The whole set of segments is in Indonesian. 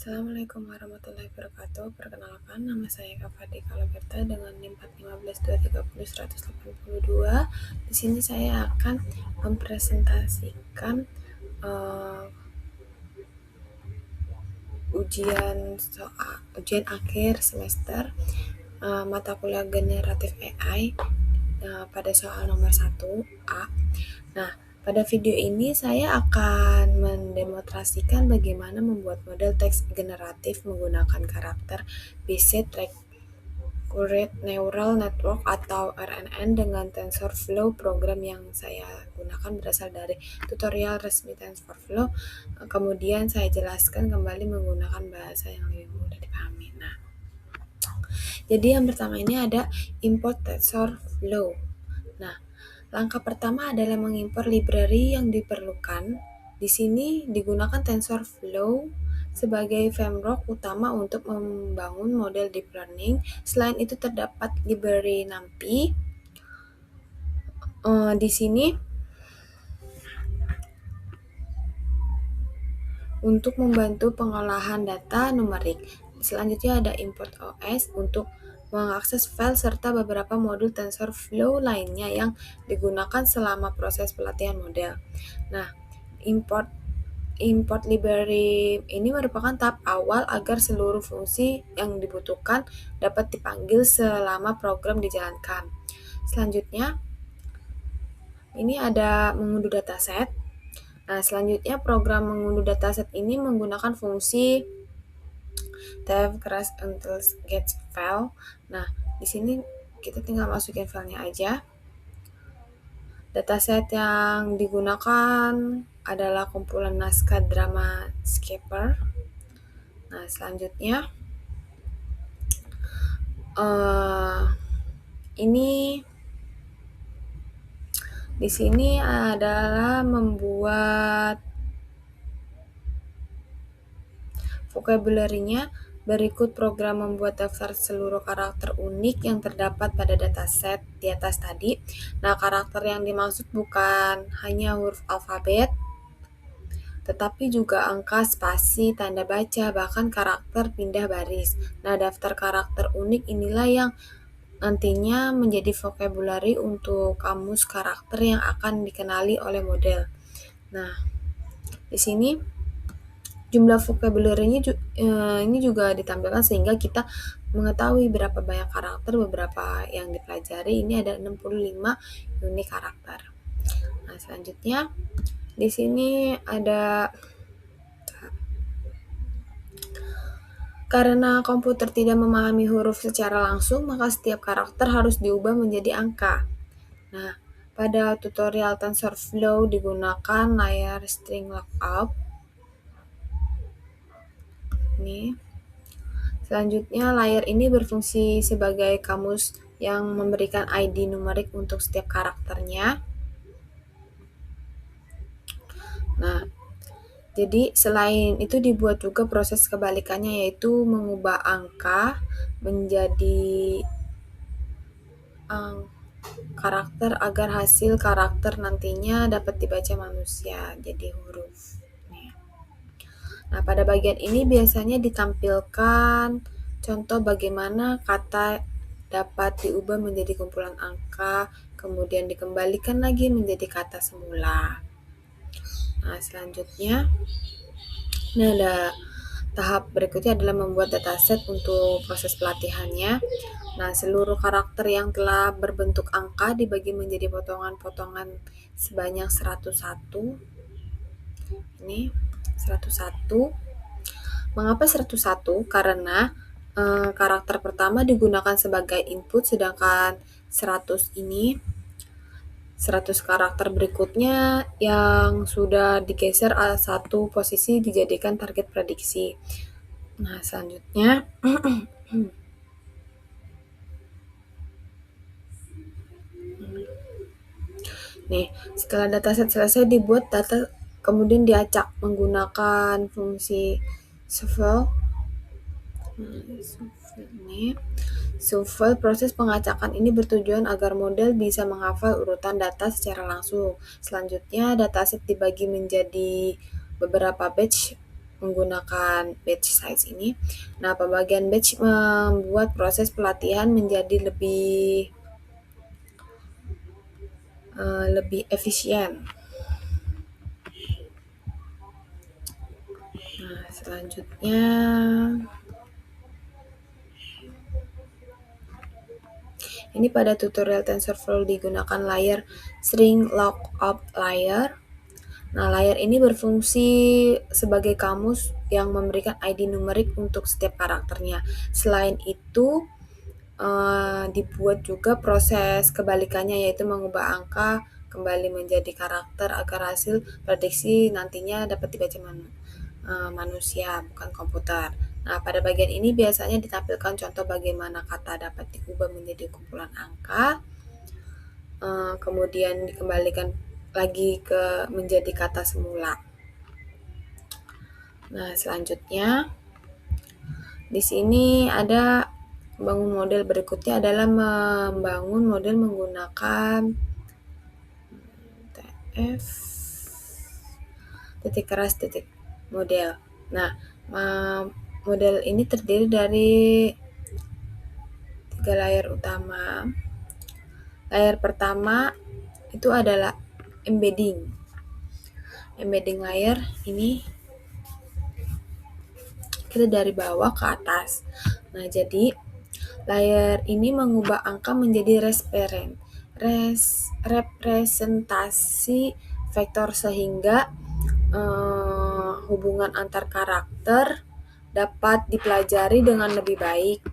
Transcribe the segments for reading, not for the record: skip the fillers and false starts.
Assalamualaikum warahmatullahi wabarakatuh. Perkenalkan, nama saya Kak Fadi Kalaberta dengan NIM 415230182. Di sini saya akan mempresentasikan ujian akhir semester mata kuliah generatif AI pada soal nomor 1A. Nah, pada video ini saya akan mendemonstrasikan bagaimana membuat model teks generatif menggunakan karakter Based Recurrent Neural Network atau RNN dengan TensorFlow. Program yang saya gunakan berasal dari tutorial resmi TensorFlow. Kemudian saya jelaskan kembali menggunakan bahasa yang lebih mudah dipahami. Nah, jadi yang pertama ini ada import TensorFlow. Nah, langkah pertama adalah mengimpor library yang diperlukan. Di sini digunakan TensorFlow sebagai framework utama untuk membangun model deep learning. Selain itu terdapat library NumPy. Di sini untuk membantu pengolahan data numerik. Selanjutnya ada import OS untuk mengakses file serta beberapa modul TensorFlow lainnya yang digunakan selama proses pelatihan model. Nah, import library ini merupakan tahap awal agar seluruh fungsi yang dibutuhkan dapat dipanggil selama program dijalankan. Selanjutnya, ini ada mengunduh dataset. Nah, selanjutnya program mengunduh dataset ini menggunakan fungsi tab crash until get file. Nah, di sini kita tinggal masukin filenya aja. Dataset yang digunakan adalah kumpulan naskah drama Scaper. Nah, selanjutnya ini di sini adalah membuat vocabulary-nya. Berikut program membuat daftar seluruh karakter unik yang terdapat pada dataset di atas tadi. Nah, karakter yang dimaksud bukan hanya huruf alfabet, tetapi juga angka, spasi, tanda baca, bahkan karakter pindah baris. Nah, daftar karakter unik inilah yang nantinya menjadi vocabulary untuk kamus karakter yang akan dikenali oleh model. Nah, di sini jumlah vocabulary-nya ini juga ditampilkan sehingga kita mengetahui berapa banyak karakter beberapa yang dipelajari. Ini ada 65 unit karakter. Nah, selanjutnya di sini ada karena komputer tidak memahami huruf secara langsung, maka setiap karakter harus diubah menjadi angka. Nah, pada tutorial TensorFlow digunakan layar string lookup. Ini. Selanjutnya, layar ini berfungsi sebagai kamus yang memberikan ID numerik untuk setiap karakternya. Nah, jadi selain itu dibuat juga proses kebalikannya, yaitu mengubah angka menjadi karakter agar hasil karakter nantinya dapat dibaca manusia jadi huruf. Nah, pada bagian ini biasanya ditampilkan contoh bagaimana kata dapat diubah menjadi kumpulan angka, kemudian dikembalikan lagi menjadi kata semula. Nah, selanjutnya, ini ada tahap berikutnya adalah membuat dataset untuk proses pelatihannya. Nah, seluruh karakter yang telah berbentuk angka dibagi menjadi potongan-potongan sebanyak 101. Ini 101. Mengapa 101? Karena karakter pertama digunakan sebagai input, sedangkan 100 karakter berikutnya yang sudah digeser satu posisi dijadikan target prediksi. Nah, selanjutnya nih, setelah dataset selesai dibuat, data kemudian diacak menggunakan fungsi shuffle. Shuffle, proses pengacakan ini bertujuan agar model bisa menghafal urutan data secara langsung. Selanjutnya, dataset dibagi menjadi beberapa batch menggunakan batch size ini. Nah, pembagian batch membuat proses pelatihan menjadi lebih efisien. Nah, selanjutnya ini pada tutorial TensorFlow digunakan layer string lookup layer. Nah, layer ini berfungsi sebagai kamus yang memberikan ID numerik untuk setiap karakternya. Selain itu, dibuat juga proses kebalikannya, yaitu mengubah angka kembali menjadi karakter agar hasil prediksi nantinya dapat dibaca manusia, bukan komputer. Nah, pada bagian ini biasanya ditampilkan contoh bagaimana kata dapat diubah menjadi kumpulan angka, kemudian dikembalikan lagi ke menjadi kata semula. Nah, selanjutnya di sini ada membangun model berikutnya adalah membangun model menggunakan TF titik keras titik model. Nah, model ini terdiri dari 3 layer utama. Layer pertama itu adalah embedding. Embedding layer ini kita dari bawah ke atas. Nah, jadi layer ini mengubah angka menjadi representasi vektor sehingga hubungan antar karakter dapat dipelajari dengan lebih baik.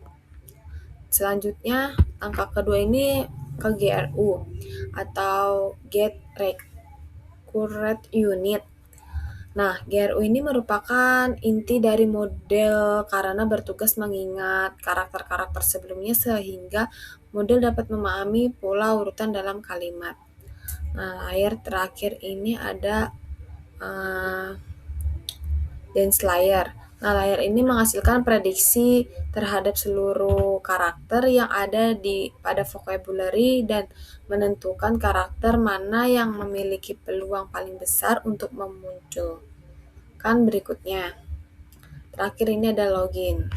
Selanjutnya, angka kedua ini ke GRU atau Get Recurrent Unit. Nah, GRU ini merupakan inti dari model karena bertugas mengingat karakter-karakter sebelumnya sehingga model dapat memahami pola urutan dalam kalimat. Nah, layer terakhir ini ada dense layer. Nah, layer ini menghasilkan prediksi terhadap seluruh karakter yang ada pada vocabulary dan menentukan karakter mana yang memiliki peluang paling besar untuk memunculkan berikutnya. Terakhir ini ada login.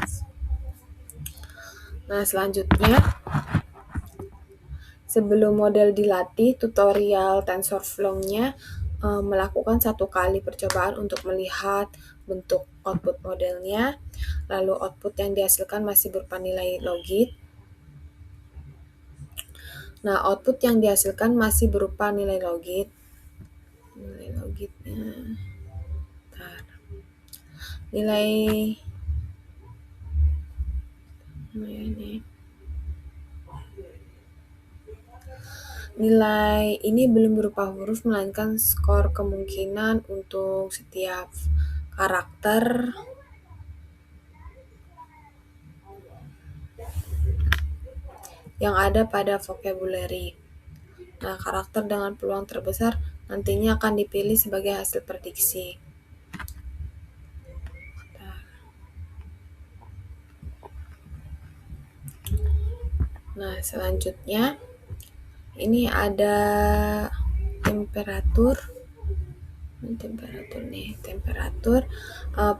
Nah, selanjutnya sebelum model dilatih, tutorial TensorFlow-nya melakukan 1 kali percobaan untuk melihat bentuk output modelnya, lalu output yang dihasilkan masih berupa nilai logit. Nah, output yang dihasilkan masih berupa nilai logit. Nilai logitnya, nilai ini belum berupa huruf, melainkan skor kemungkinan untuk setiap karakter yang ada pada vocabulary. Nah, karakter dengan peluang terbesar nantinya akan dipilih sebagai hasil prediksi. Nah, selanjutnya ini ada temperatur.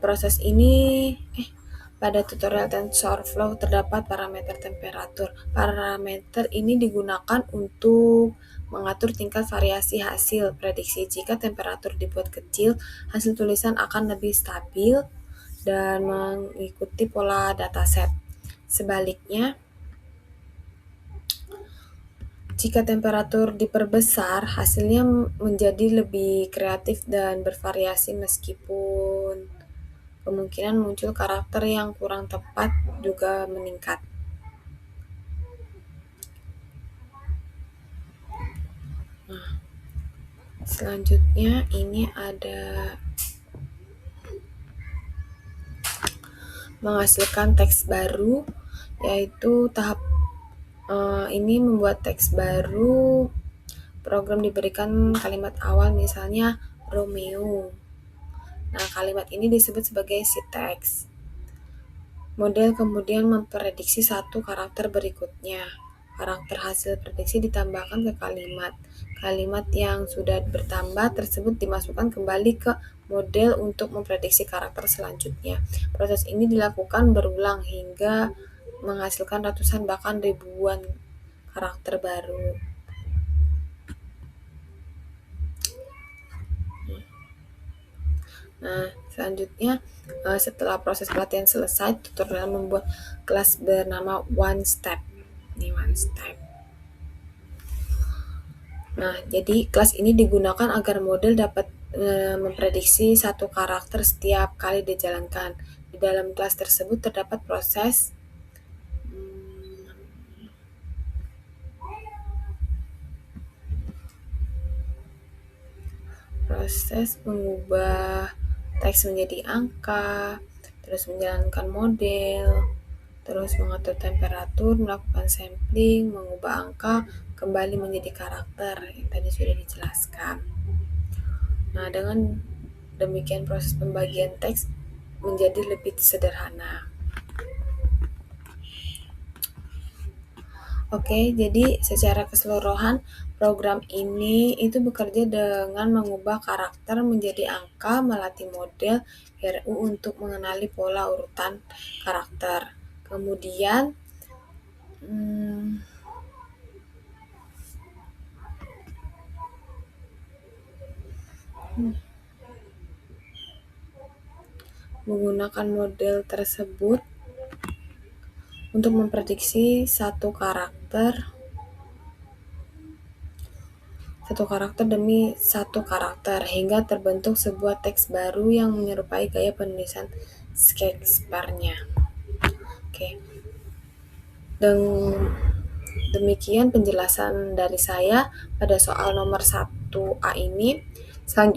Proses ini pada tutorial TensorFlow terdapat parameter temperatur. Parameter ini digunakan untuk mengatur tingkat variasi hasil prediksi. Jika temperatur dibuat kecil, hasil tulisan akan lebih stabil dan mengikuti pola dataset. Sebaliknya, jika temperatur diperbesar, hasilnya menjadi lebih kreatif dan bervariasi meskipun kemungkinan muncul karakter yang kurang tepat juga meningkat. Nah, selanjutnya ini ada menghasilkan teks baru, yaitu tahap ini membuat teks baru. Program diberikan kalimat awal, misalnya Romeo. Nah, kalimat ini disebut sebagai seed text. Model kemudian memprediksi 1 karakter berikutnya. karakter hasil prediksi ditambahkan ke kalimat. Kalimat yang sudah bertambah tersebut dimasukkan kembali ke model untuk memprediksi karakter selanjutnya. Proses ini dilakukan berulang hingga menghasilkan ratusan bahkan ribuan karakter baru. Nah, selanjutnya setelah proses pelatihan selesai, tutorial membuat kelas bernama One Step. Ini One Step. Nah, jadi kelas ini digunakan agar model dapat memprediksi satu karakter setiap kali dijalankan. Di dalam kelas tersebut terdapat proses mengubah teks menjadi angka, terus menjalankan model, terus mengatur temperatur, melakukan sampling, mengubah angka, kembali menjadi karakter yang tadi sudah dijelaskan. Nah, dengan demikian proses pembagian teks menjadi lebih sederhana. Oke, jadi secara keseluruhan program ini itu bekerja dengan mengubah karakter menjadi angka, melatih model RU untuk mengenali pola urutan karakter. Kemudian menggunakan model tersebut untuk memprediksi satu karakter demi satu karakter hingga terbentuk sebuah teks baru yang menyerupai gaya penulisan Shakespeare-nya. Oke. Dan demikian penjelasan dari saya pada soal nomor 1A ini. Selanjutnya